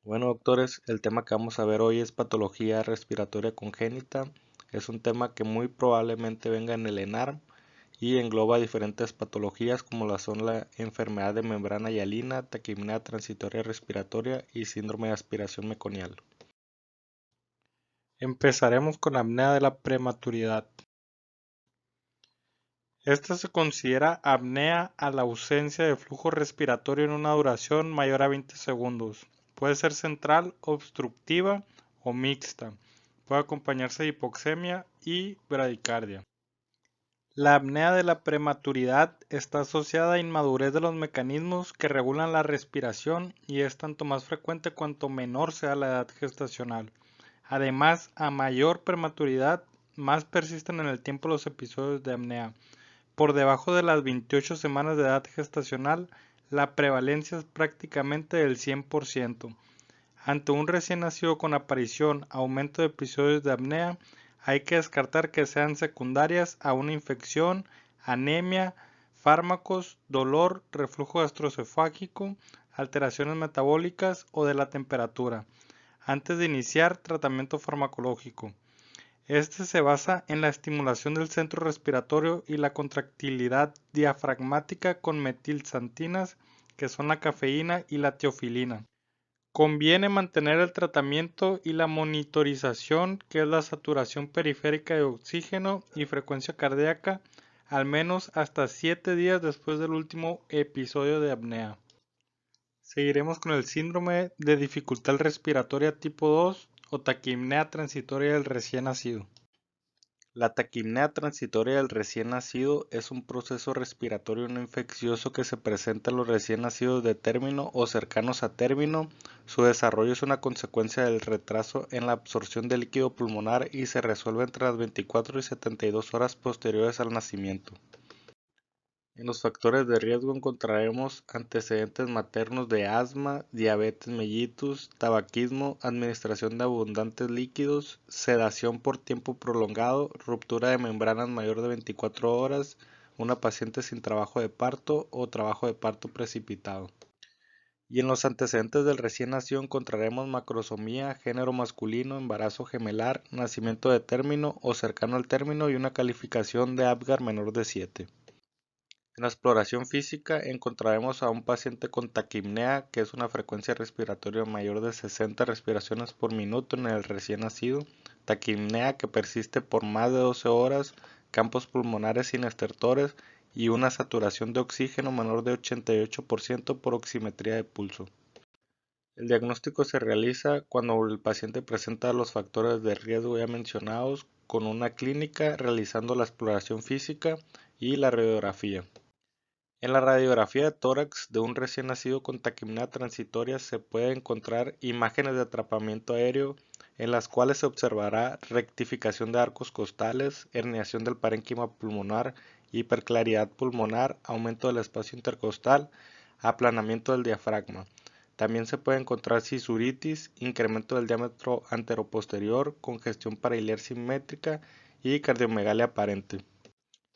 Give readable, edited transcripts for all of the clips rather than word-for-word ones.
Bueno, doctores, el tema que vamos a ver hoy es patología respiratoria congénita. Es un tema que muy probablemente venga en el ENARM y engloba diferentes patologías como la son la enfermedad de membrana hialina, taquipnea transitoria respiratoria y síndrome de aspiración meconial. Empezaremos con apnea de la prematuridad. Esta se considera apnea a la ausencia de flujo respiratorio en una duración mayor a 20 segundos. Puede ser central, obstructiva o mixta. Puede acompañarse de hipoxemia y bradicardia. La apnea de la prematuridad está asociada a inmadurez de los mecanismos que regulan la respiración y es tanto más frecuente cuanto menor sea la edad gestacional. Además, a mayor prematuridad, más persisten en el tiempo los episodios de apnea. Por debajo de las 28 semanas de edad gestacional, la prevalencia es prácticamente del 100%. Ante un recién nacido con aparición, aumento de episodios de apnea, hay que descartar que sean secundarias a una infección, anemia, fármacos, dolor, reflujo gastroesofágico, alteraciones metabólicas o de la temperatura, antes de iniciar tratamiento farmacológico. Este se basa en la estimulación del centro respiratorio y la contractilidad diafragmática con metilxantinas, que son la cafeína y la teofilina. Conviene mantener el tratamiento y la monitorización, que es la saturación periférica de oxígeno y frecuencia cardíaca, al menos hasta 7 días después del último episodio de apnea. Seguiremos con el síndrome de dificultad respiratoria tipo 2 o taquipnea transitoria del recién nacido. La taquipnea transitoria del recién nacido es un proceso respiratorio no infeccioso que se presenta en los recién nacidos de término o cercanos a término. Su desarrollo es una consecuencia del retraso en la absorción de líquido pulmonar y se resuelve entre las 24 y 72 horas posteriores al nacimiento. En los factores de riesgo encontraremos antecedentes maternos de asma, diabetes mellitus, tabaquismo, administración de abundantes líquidos, sedación por tiempo prolongado, ruptura de membranas mayor de 24 horas, una paciente sin trabajo de parto o trabajo de parto precipitado. Y en los antecedentes del recién nacido encontraremos macrosomía, género masculino, embarazo gemelar, nacimiento de término o cercano al término y una calificación de Apgar menor de 7. En la exploración física encontraremos a un paciente con taquipnea, que es una frecuencia respiratoria mayor de 60 respiraciones por minuto en el recién nacido, taquipnea que persiste por más de 12 horas, campos pulmonares sin estertores y una saturación de oxígeno menor de 88% por oximetría de pulso. El diagnóstico se realiza cuando el paciente presenta los factores de riesgo ya mencionados, con una clínica realizando la exploración física y la radiografía. En la radiografía de tórax de un recién nacido con taquipnea transitoria se puede encontrar imágenes de atrapamiento aéreo en las cuales se observará rectificación de arcos costales, herniación del parénquima pulmonar, hiperclaridad pulmonar, aumento del espacio intercostal, aplanamiento del diafragma. También se puede encontrar cisuritis, incremento del diámetro anteroposterior, congestión pariliar simétrica y cardiomegalia aparente.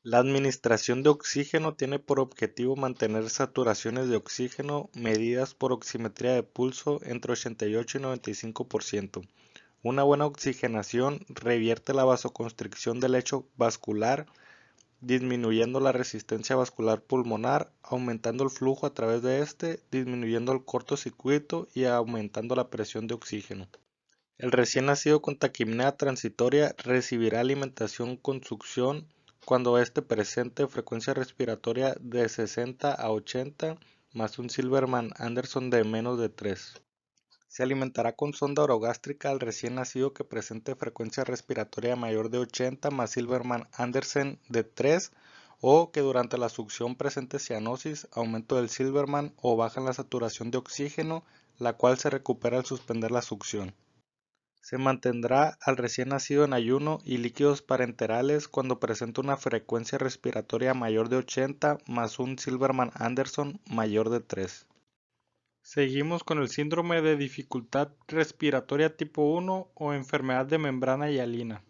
La administración de oxígeno tiene por objetivo mantener saturaciones de oxígeno medidas por oximetría de pulso entre 88 y 95%. Una buena oxigenación revierte la vasoconstricción del lecho vascular, disminuyendo la resistencia vascular pulmonar, aumentando el flujo a través de este, disminuyendo el cortocircuito y aumentando la presión de oxígeno. El recién nacido con taquipnea transitoria recibirá alimentación con succión cuando éste presente frecuencia respiratoria de 60 a 80 más un Silverman-Anderson de menos de 3. Se alimentará con sonda orogástrica al recién nacido que presente frecuencia respiratoria mayor de 80 más Silverman-Anderson de 3 o que durante la succión presente cianosis, aumento del Silverman o baja en la saturación de oxígeno, la cual se recupera al suspender la succión. Se mantendrá al recién nacido en ayuno y líquidos parenterales cuando presenta una frecuencia respiratoria mayor de 80 más un Silverman-Anderson mayor de 3. Seguimos con el síndrome de dificultad respiratoria tipo 1 o enfermedad de membrana hialina.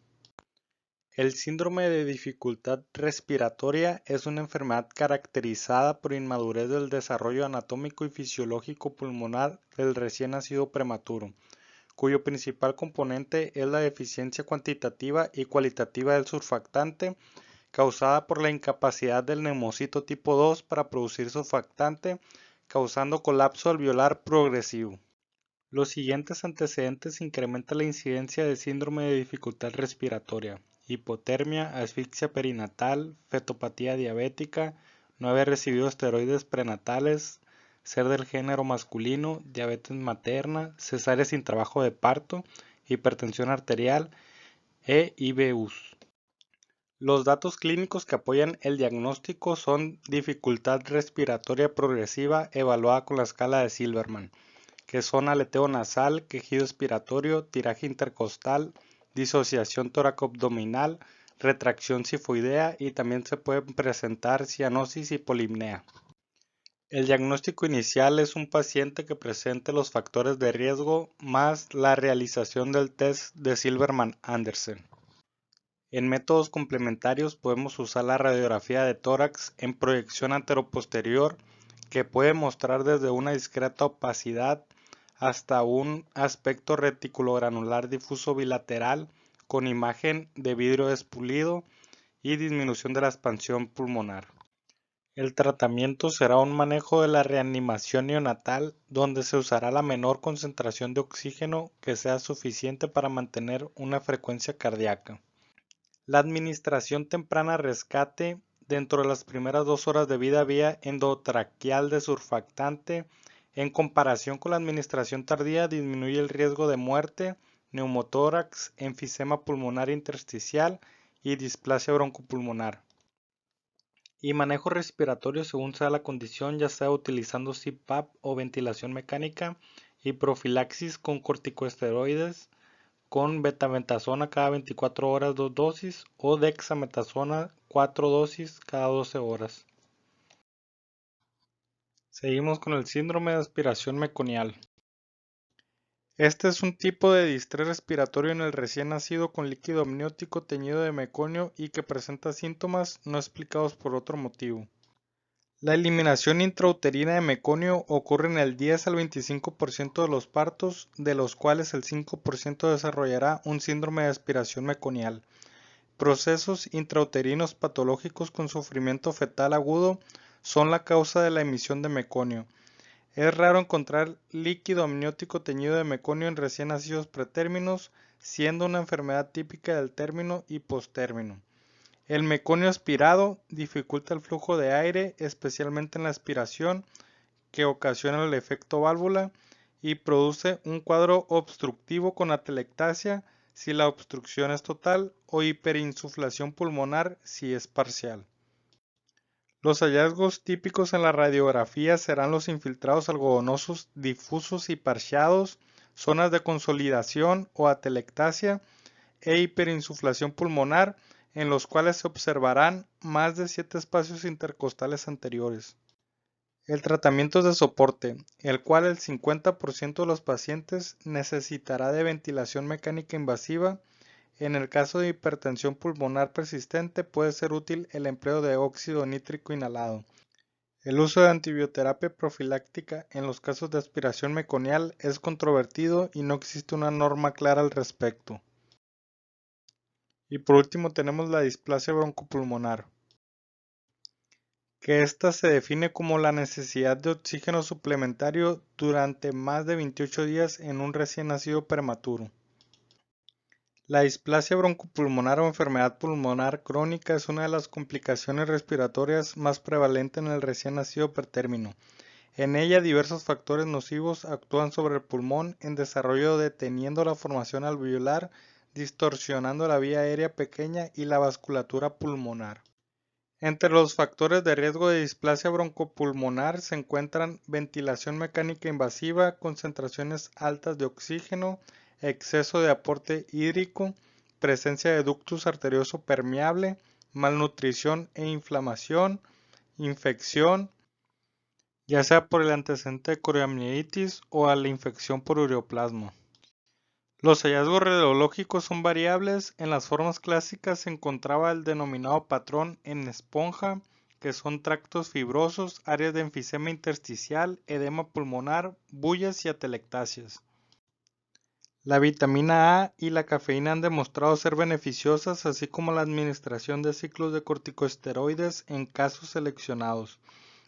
El síndrome de dificultad respiratoria es una enfermedad caracterizada por inmadurez del desarrollo anatómico y fisiológico pulmonar del recién nacido prematuro, cuyo principal componente es la deficiencia cuantitativa y cualitativa del surfactante, causada por la incapacidad del neumocito tipo 2 para producir surfactante, causando colapso alveolar progresivo. Los siguientes antecedentes incrementan la incidencia de síndrome de dificultad respiratoria: hipotermia, asfixia perinatal, fetopatía diabética, no haber recibido esteroides prenatales, ser del género masculino, diabetes materna, cesárea sin trabajo de parto, hipertensión arterial e IBUs. Los datos clínicos que apoyan el diagnóstico son dificultad respiratoria progresiva evaluada con la escala de Silverman, que son aleteo nasal, quejido expiratorio, tiraje intercostal, disociación tóraco-abdominal, retracción sifoidea, y también se pueden presentar cianosis y polipnea. El diagnóstico inicial es un paciente que presente los factores de riesgo más la realización del test de Silverman-Andersen. En métodos complementarios podemos usar la radiografía de tórax en proyección anteroposterior, que puede mostrar desde una discreta opacidad hasta un aspecto reticulogranular difuso bilateral con imagen de vidrio despulido y disminución de la expansión pulmonar. El tratamiento será un manejo de la reanimación neonatal, donde se usará la menor concentración de oxígeno que sea suficiente para mantener una frecuencia cardíaca. La administración temprana rescate dentro de las primeras 2 horas de vida vía endotraqueal de surfactante, en comparación con la administración tardía, disminuye el riesgo de muerte, neumotórax, enfisema pulmonar intersticial y displasia broncopulmonar. Y manejo respiratorio según sea la condición, ya sea utilizando CPAP o ventilación mecánica, y profilaxis con corticosteroides, con betametasona cada 24 horas 2 dosis o dexametasona 4 dosis cada 12 horas. Seguimos con el síndrome de aspiración meconial. Este es un tipo de distrés respiratorio en el recién nacido con líquido amniótico teñido de meconio y que presenta síntomas no explicados por otro motivo. La eliminación intrauterina de meconio ocurre en el 10 al 25% de los partos, de los cuales el 5% desarrollará un síndrome de aspiración meconial. Procesos intrauterinos patológicos con sufrimiento fetal agudo son la causa de la emisión de meconio. Es raro encontrar líquido amniótico teñido de meconio en recién nacidos pretérminos, siendo una enfermedad típica del término y postérmino. El meconio aspirado dificulta el flujo de aire, especialmente en la aspiración, que ocasiona el efecto válvula, y produce un cuadro obstructivo con atelectasia si la obstrucción es total o hiperinsuflación pulmonar si es parcial. Los hallazgos típicos en la radiografía serán los infiltrados algodonosos difusos y parciados, zonas de consolidación o atelectasia e hiperinsuflación pulmonar, en los cuales se observarán más de 7 espacios intercostales anteriores. El tratamiento es de soporte, el cual el 50% de los pacientes necesitará de ventilación mecánica invasiva. En el caso de hipertensión pulmonar persistente puede ser útil el empleo de óxido nítrico inhalado. El uso de antibioterapia profiláctica en los casos de aspiración meconial es controvertido y no existe una norma clara al respecto. Y por último tenemos la displasia broncopulmonar, que esta se define como la necesidad de oxígeno suplementario durante más de 28 días en un recién nacido prematuro. La displasia broncopulmonar o enfermedad pulmonar crónica es una de las complicaciones respiratorias más prevalentes en el recién nacido pretérmino. En ella diversos factores nocivos actúan sobre el pulmón en desarrollo, deteniendo la formación alveolar, distorsionando la vía aérea pequeña y la vasculatura pulmonar. Entre los factores de riesgo de displasia broncopulmonar se encuentran ventilación mecánica invasiva, concentraciones altas de oxígeno, exceso de aporte hídrico, presencia de ductus arterioso permeable, malnutrición e inflamación, infección, ya sea por el antecedente de coriamnionitis o a la infección por ureoplasma. Los hallazgos radiológicos son variables. En las formas clásicas se encontraba el denominado patrón en esponja, que son tractos fibrosos, áreas de enfisema intersticial, edema pulmonar, bullas y atelectasias. La vitamina A y la cafeína han demostrado ser beneficiosas, así como la administración de ciclos de corticosteroides en casos seleccionados.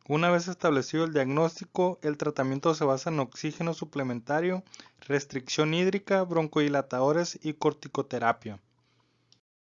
Una vez establecido el diagnóstico, el tratamiento se basa en oxígeno suplementario, restricción hídrica, broncodilatadores y corticoterapia.